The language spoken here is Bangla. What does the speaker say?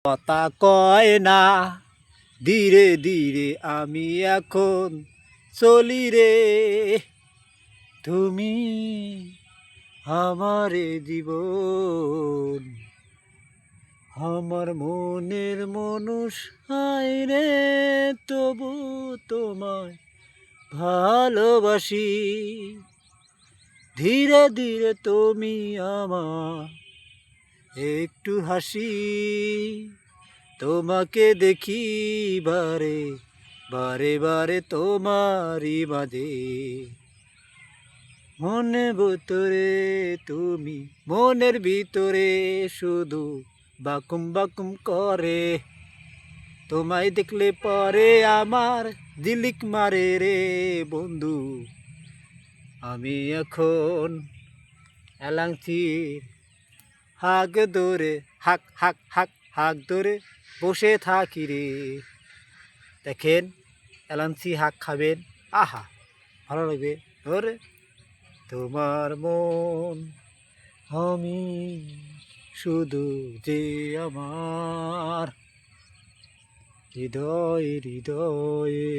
কথা কয় না ধীরে ধীরে আমি এখন চলি রে। তুমি আমারে জীবন, আমার মনের মানুষ হায় রে, তবু তোমায় ভালোবাসি। ধীরে ধীরে তুমি আমার একটু হাসি, তোমাকে দেখি বারে বারে বারে তোমারই মাঝে। মনের ভিতরে তুমি, মনের ভিতরে শুধু বাকুম বাকুম করে, তোমায় দেখলে পরে আমার দিলিক মারে রে বন্ধু। আমি এখন এলাংচির হাক ধরে, হাক হাক হাক হাক ধরে বসে থাকি রে। দেখেন এলাঞ্চি হাক খাবেন, আহা ভালো লাগবে। ধরে তোমার মন আমি শুধু যে আমার হৃদয়ে হৃদয়ে